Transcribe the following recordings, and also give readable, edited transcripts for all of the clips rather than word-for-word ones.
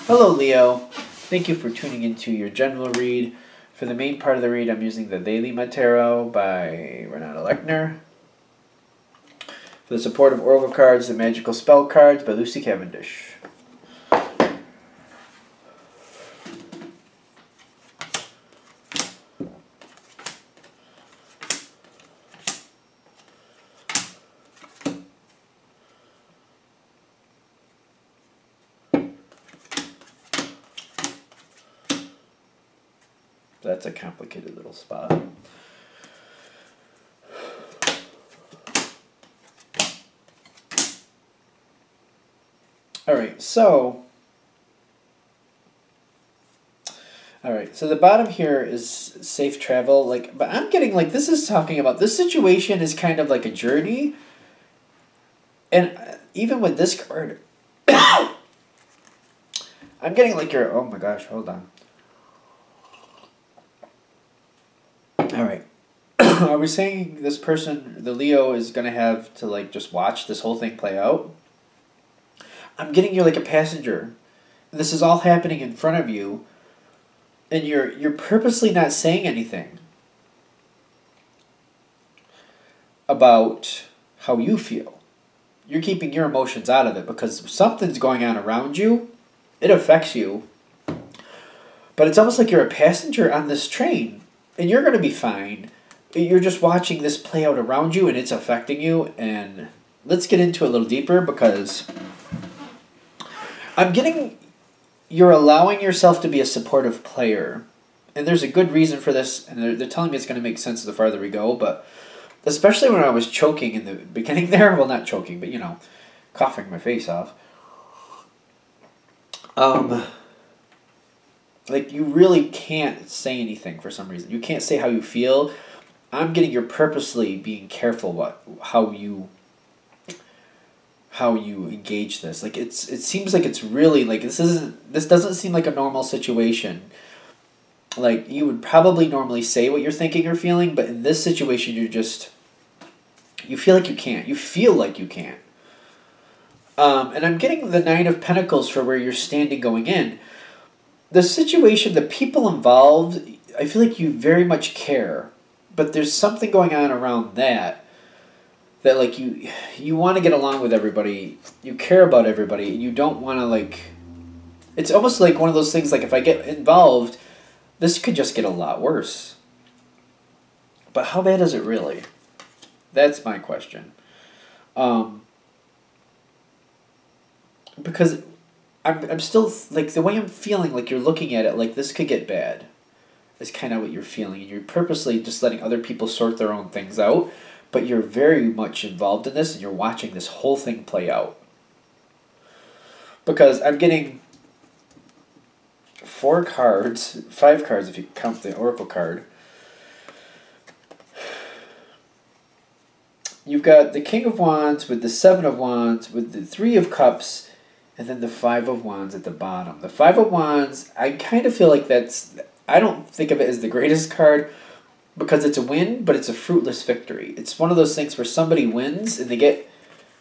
Hello, Leo. Thank you for tuning into your general read. For the main part of the read, I'm using the Daily Tarot by Renata Lechner. For the supportive oracle cards, the magical spell cards by Lucy Cavendish. That's a complicated little spot. Alright, so the bottom here is safe travel, but I'm getting this is talking about this situation is kind of like a journey. And even with this card, I'm getting oh my gosh, hold on. Alright. Are we saying this person, the Leo, is going to have to just watch this whole thing play out? I'm getting you like a passenger. This is all happening in front of you, and you're purposely not saying anything about how you feel. You're keeping your emotions out of it because something's going on around you. It affects you. But it's almost like you're a passenger on this train, and you're going to be fine. You're just watching this play out around you, and it's affecting you. And let's get into it a little deeper because I'm getting you're allowing yourself to be a supportive player. And there's a good reason for this, and they're telling me it's going to make sense the farther we go, but especially when I was choking in the beginning there, well, not choking, but, coughing my face off. You really can't say anything for some reason. You can't say how you feel. I'm getting you're purposely being careful how you engage this. It seems like it's really this doesn't seem like a normal situation. You would probably normally say what you're thinking or feeling, but in this situation you feel like you can't. You feel like you can't. And I'm getting the Nine of Pentacles for where you're standing going in. The situation, the people involved, I feel like you very much care, but there's something going on around that you want to get along with everybody, you care about everybody, and you don't want to it's almost like one of those things if I get involved, this could just get a lot worse. But how bad is it really? That's my question. Because I'm still, the way I'm feeling, you're looking at it, this could get bad. Is kind of what you're feeling. And you're purposely just letting other people sort their own things out. But you're very much involved in this, and you're watching this whole thing play out. Because I'm getting 5 cards if you count the Oracle card. You've got the King of Wands with the 7 of Wands with the 3 of Cups, and then the 5 of Wands at the bottom. The 5 of Wands, I kind of feel like I don't think of it as the greatest card because it's a win, but it's a fruitless victory. It's one of those things where somebody wins and they get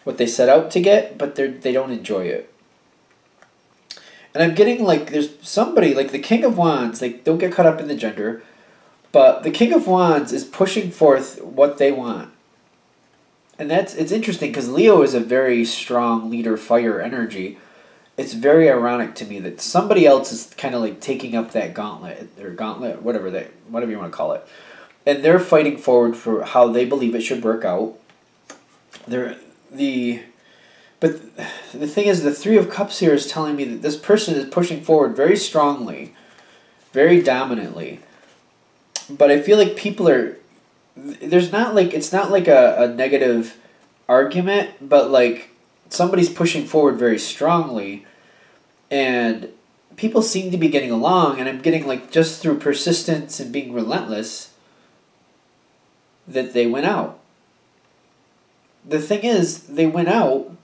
what they set out to get, but they don't enjoy it. And I'm getting there's somebody, the King of Wands, don't get caught up in the gender, but the King of Wands is pushing forth what they want. And it's interesting because Leo is a very strong leader, fire energy. It's very ironic to me that somebody else is kind of taking up that gauntlet, whatever you want to call it. And they're fighting forward for how they believe it should work out. But the thing is, the 3 of Cups here is telling me that this person is pushing forward very strongly, very dominantly. But I feel like people are... There's not it's not a negative argument, but somebody's pushing forward very strongly, and people seem to be getting along, and I'm getting just through persistence and being relentless that they went out. The thing is, they went out,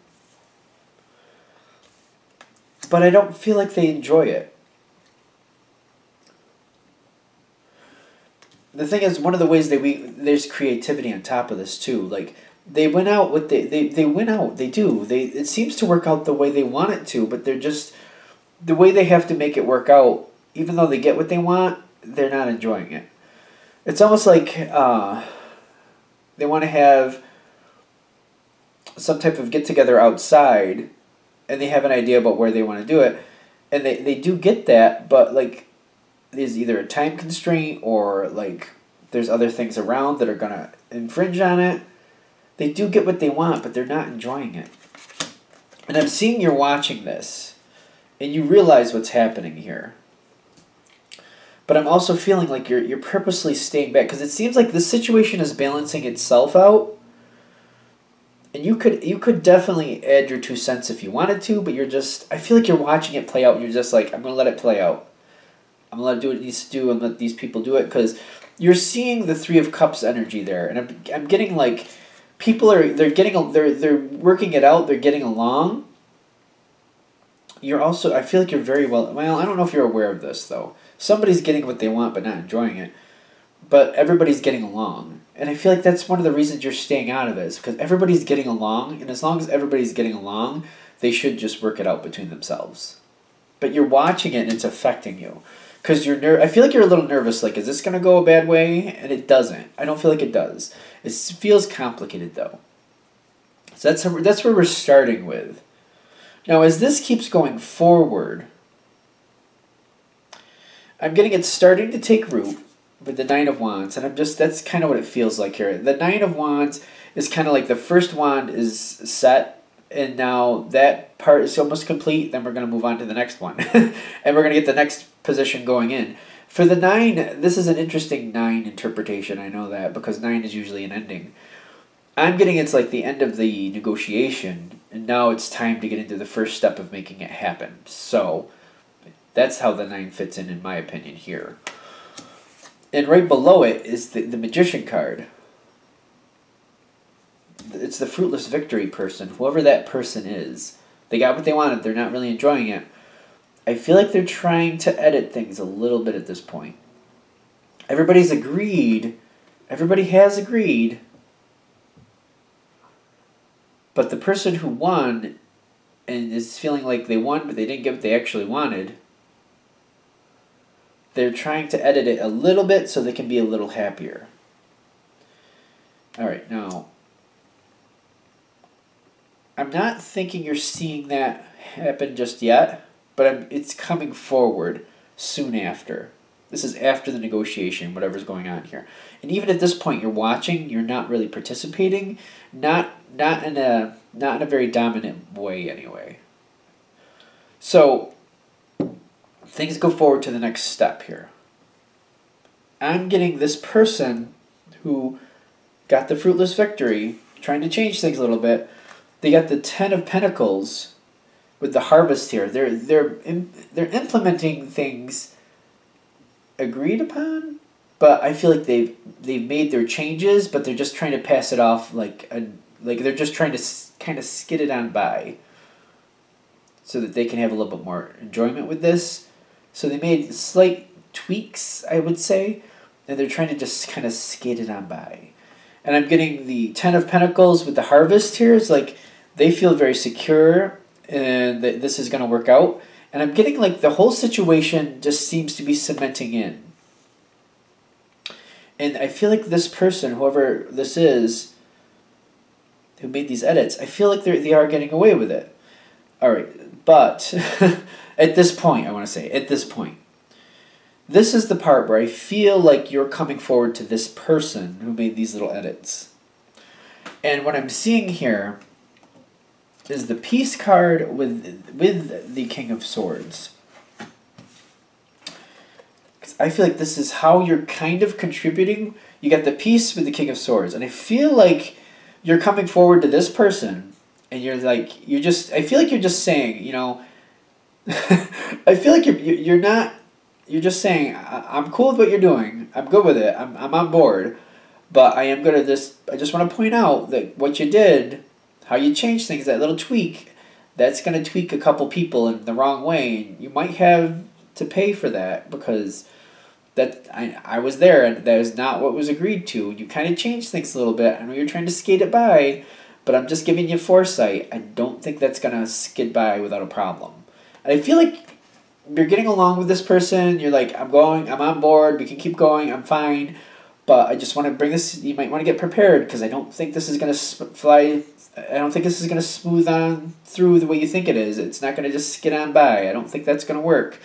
but I don't feel like they enjoy it. The thing is, one of the ways there's creativity on top of this too. They went out with they went out. They do. It seems to work out the way they want it to, but they're just the way they have to make it work out, even though they get what they want, they're not enjoying it. It's almost like they want to have some type of get-together outside, and they have an idea about where they want to do it, and they do get that, but like there's either a time constraint or like there's other things around that are going to infringe on it. They do get what they want, but they're not enjoying it. And I'm seeing you're watching this, and you realize what's happening here. But I'm also feeling like you're purposely staying back, because it seems like the situation is balancing itself out. And you could definitely add your 2 cents if you wanted to, but I feel like you're watching it play out, and you're just like, I'm going to let it play out. I'm going to let it do what it needs to do, and let these people do it, because you're seeing the 3 of Cups energy there, and I'm getting like, people they're working it out, they're getting along. I feel like you're very well, I don't know if you're aware of this though. Somebody's getting what they want but not enjoying it, but everybody's getting along. And I feel like that's one of the reasons you're staying out of it, is because everybody's getting along, and as long as everybody's getting along, they should just work it out between themselves. But you're watching it and it's affecting you. Because I feel like you're a little nervous, like, is this going to go a bad way? And it doesn't. I don't feel like it does. It feels complicated, though. So that's where we're starting with. Now, as this keeps going forward, I'm getting it starting to take root with the 9 of Wands, and that's kind of what it feels like here. The 9 of Wands is kind of like the first wand is set, and now that part is almost complete, then we're going to move on to the next one. And we're going to get the next position going in. For the 9, this is an interesting 9 interpretation, I know that, because 9 is usually an ending. I'm getting it's like the end of the negotiation, and now it's time to get into the first step of making it happen. So, that's how the 9 fits in my opinion, here. And right below it is the Magician card. It's the fruitless victory person, whoever that person is. They got what they wanted, they're not really enjoying it. I feel like they're trying to edit things a little bit at this point. Everybody's agreed. Everybody has agreed. But the person who won and is feeling like they won, but they didn't get what they actually wanted, they're trying to edit it a little bit so they can be a little happier. Alright, now, I'm not thinking you're seeing that happen just yet, but it's coming forward soon after. This is after the negotiation, whatever's going on here. And even at this point, you're watching, you're not really participating, not in a very dominant way anyway. So, things go forward to the next step here. I'm getting this person who got the fruitless victory, trying to change things a little bit. They got the 10 of Pentacles with the harvest here. They're implementing things agreed upon, but I feel like they've made their changes, but they're just trying to pass it off like they're just trying to kind of skid it on by, so that they can have a little bit more enjoyment with this. So they made slight tweaks, I would say, and they're trying to just kind of skid it on by. And I'm getting the 10 of Pentacles with the harvest here. It's like they feel very secure and that this is going to work out. And I'm getting like the whole situation just seems to be cementing in. And I feel like this person, whoever this is, who made these edits, I feel like they are getting away with it. All right, but at this point, I want to say, at this point, this is the part where I feel like you're coming forward to this person who made these little edits. And what I'm seeing here is the Peace card with the King of Swords. Because I feel like this is how you're kind of contributing. You got the Peace with the King of Swords. And I feel like you're coming forward to this person, and you're like, I feel like you're just saying, you know, I feel like you're just saying, I'm cool with what you're doing, I'm good with it, I'm on board, but I just want to point out that what you did, how you changed things, that little tweak, that's going to tweak a couple people in the wrong way, and you might have to pay for that, because I was there, and that is not what was agreed to. You kind of changed things a little bit. I know you're trying to skate it by, but I'm just giving you foresight. I don't think that's going to skid by without a problem. And I feel like you're getting along with this person. You're like, I'm on board. We can keep going. I'm fine. But I just want to bring this. You might want to get prepared because I don't think this is going to fly. I don't think this is going to smooth on through the way you think it is. It's not going to just skid on by. I don't think that's going to work.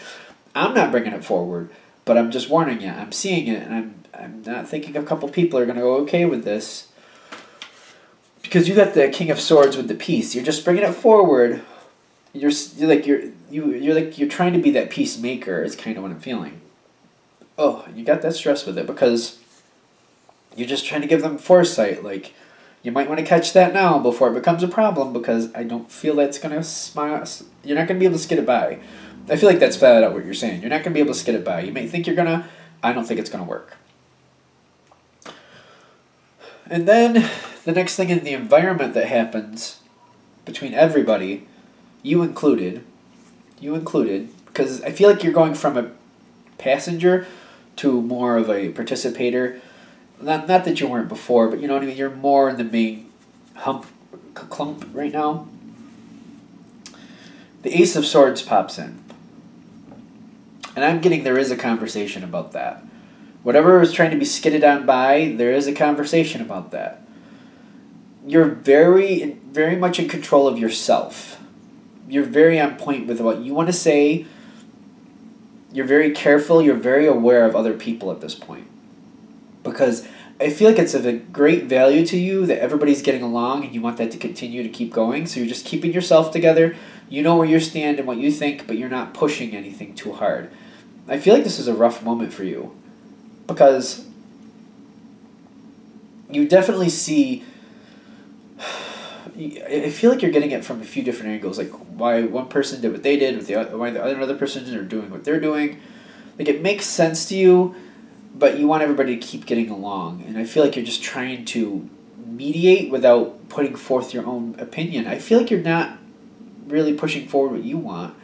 I'm not bringing it forward, but I'm just warning you. I'm seeing it, and I'm not thinking a couple people are going to go okay with this. Because you got the King of Swords with the peace. You're just bringing it forward. You're trying to be that peacemaker. Is kind of what I'm feeling. Oh, you got that stress with it because you're just trying to give them foresight. Like, you might want to catch that now before it becomes a problem because I don't feel that's going to smile. You're not going to be able to skid it by. I feel like that's flat out what you're saying. You're not going to be able to skid it by. You may think you're going to. I don't think it's going to work. And then the next thing in the environment that happens between everybody, you included, because I feel like you're going from a passenger to more of a participator. Not that you weren't before, but you know what I mean? You're more in the main clump right now. The Ace of Swords pops in. And I'm getting there is a conversation about that. Whatever is trying to be skidded on by, there is a conversation about that. You're very, very much in control of yourself. You're very on point with what you want to say. You're very careful. You're very aware of other people at this point. Because I feel like it's of a great value to you that everybody's getting along and you want that to continue to keep going. So you're just keeping yourself together. You know where you stand and what you think, but you're not pushing anything too hard. I feel like this is a rough moment for you. Because you definitely see... I feel like you're getting it from a few different angles. Like why one person did what they did, why the other person are doing what they're doing. Like it makes sense to you, but you want everybody to keep getting along. And I feel like you're just trying to mediate without putting forth your own opinion. I feel like you're not really pushing forward what you want.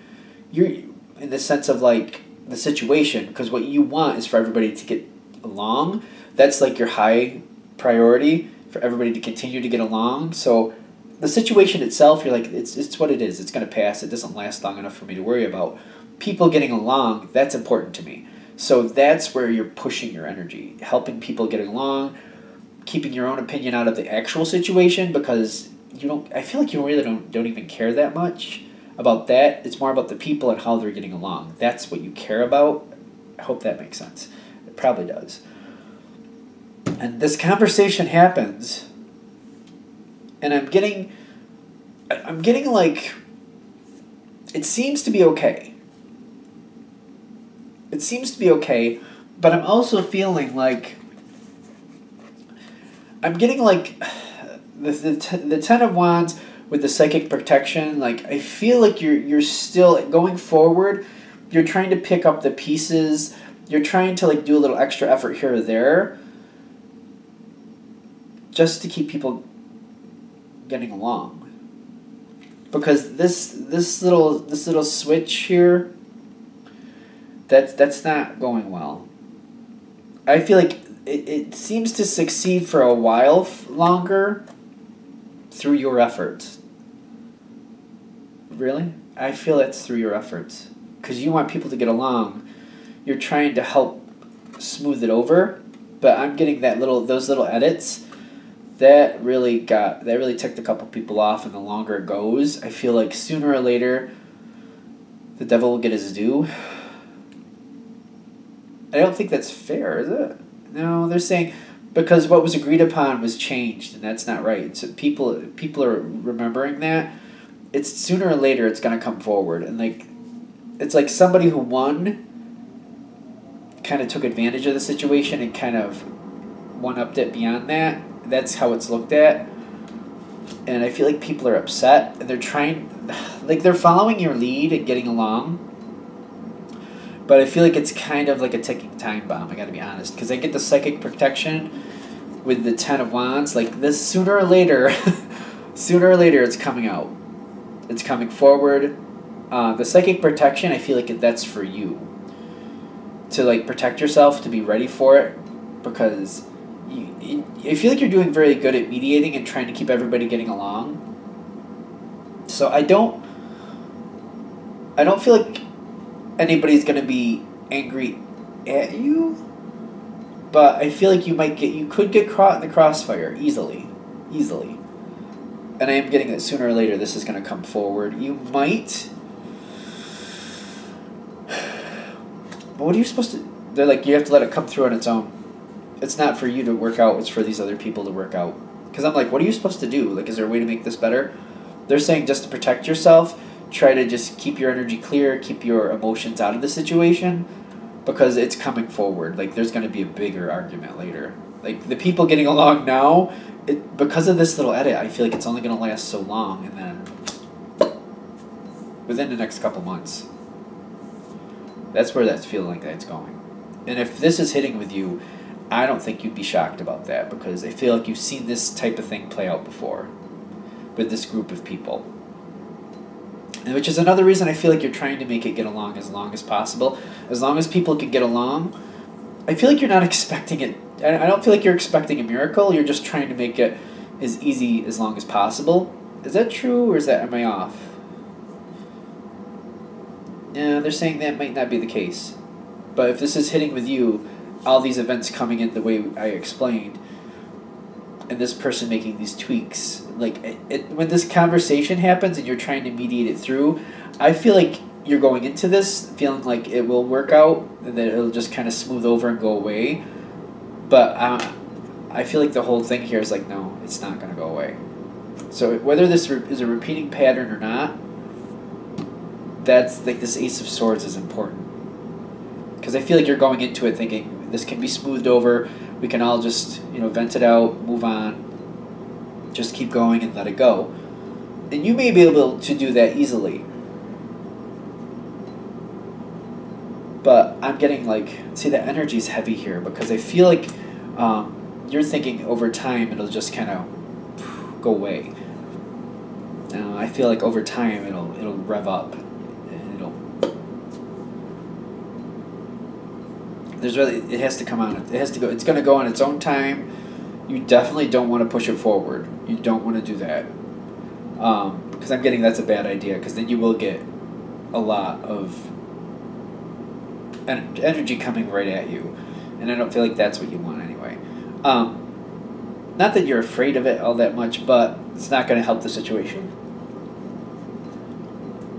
You're in the sense of like the situation, because what you want is for everybody to get along. That's like your high priority, for everybody to continue to get along. So the situation itself, you're like, it's what it is. It's going to pass. It doesn't last long enough for me to worry about. People getting along, that's important to me. So that's where you're pushing your energy, helping people get along, keeping your own opinion out of the actual situation, because you don't. I feel like you really don't even care that much about that. It's more about the people and how they're getting along. That's what you care about. I hope that makes sense. It probably does. And this conversation happens, and I'm getting like, it seems to be okay. It seems to be okay, but I'm also feeling like, I'm getting like, the Ten of Wands with the psychic protection, like, I feel like you're still, going forward, you're trying to pick up the pieces, you're trying to like do a little extra effort here or there, just to keep people getting along. Because this little switch here, that's not going well. I feel like it seems to succeed for a while longer through your efforts. Really? I feel it's through your efforts. Because you want people to get along. You're trying to help smooth it over, but I'm getting those little edits. That really ticked a couple people off, and the longer it goes, I feel like sooner or later, the devil will get his due. I don't think that's fair, is it? No, they're saying because what was agreed upon was changed, and that's not right. So people are remembering that. It's sooner or later it's gonna come forward, and like, it's like somebody who won kind of took advantage of the situation and kind of one-upped it beyond that. That's how it's looked at. And I feel like people are upset, and they're trying, like, they're following your lead and getting along. But I feel like it's kind of like a ticking time bomb, I gotta be honest. Because I get the psychic protection with the Ten of Wands. Like, this, sooner or later, it's coming out. It's coming forward. The psychic protection, I feel like that's for you. To, like, protect yourself, to be ready for it. Because I feel like you're doing very good at mediating and trying to keep everybody getting along. So I don't feel like, anybody's going to be angry at you, but I feel like you could get caught in the crossfire easily. And I am getting that sooner or later this is going to come forward. You might. But what are you supposed to... They're like, you have to let it come through on its own. It's not for you to work out. It's for these other people to work out. Because I'm like, what are you supposed to do? Like, is there a way to make this better? They're saying just to protect yourself, try to just keep your energy clear, keep your emotions out of the situation, because it's coming forward. Like, there's going to be a bigger argument later. Like, the people getting along now, because of this little edit, I feel like it's only going to last so long, and then within the next couple months. That's where that's feeling like that's going. And if this is hitting with you, I don't think you'd be shocked about that, because I feel like you've seen this type of thing play out before with this group of people. And which is another reason I feel like you're trying to make it get along as long as possible. As long as people can get along, I feel like you're not expecting it. I don't feel like you're expecting a miracle. You're just trying to make it as easy as long as possible. Is that true, or am I off? Yeah, they're saying that might not be the case. But if this is hitting with you, all these events coming in the way I explained, and this person making these tweaks, like when this conversation happens and you're trying to mediate it through, I feel like you're going into this feeling like it will work out and that it'll just kind of smooth over and go away. But I feel like the whole thing here is like, no, it's not going to go away. So whether this is a repeating pattern or not, that's like this Ace of Swords is important. Because I feel like you're going into it thinking this can be smoothed over. We can all just, vent it out, move on, just keep going and let it go. And you may be able to do that easily. But I'm getting see, the energy's heavy here because I feel like you're thinking over time it'll just kind of go away. Now I feel like over time it'll rev up. It has to come on. It has to go. It's going to go on its own time. You definitely don't want to push it forward. You don't want to do that. Because I'm getting that's a bad idea. Because then you will get a lot of energy coming right at you, and I don't feel like that's what you want anyway. Not that you're afraid of it all that much, but it's not going to help the situation.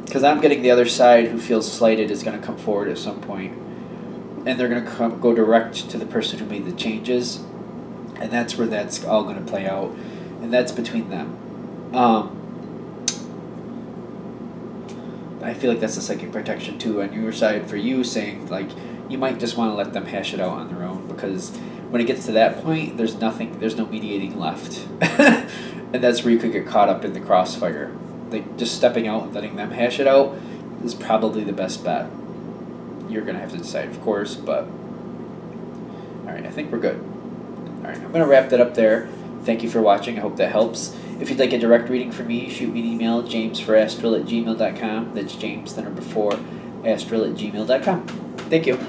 Because I'm getting the other side who feels slighted is going to come forward at some point. And they're going to go direct to the person who made the changes. And that's where that's all going to play out. And that's between them. I feel like that's the psychic protection too on your side for you, saying you might just want to let them hash it out on their own, because when it gets to that point, there's no mediating left. And that's where you could get caught up in the crossfire. Just stepping out and letting them hash it out is probably the best bet. You're going to have to decide, of course, but... Alright, I think we're good. Alright, I'm going to wrap that up there. Thank you for watching. I hope that helps. If you'd like a direct reading from me, shoot me an email, jamesforastral@gmail.com. That's James, the number 4, astral@gmail.com. Thank you.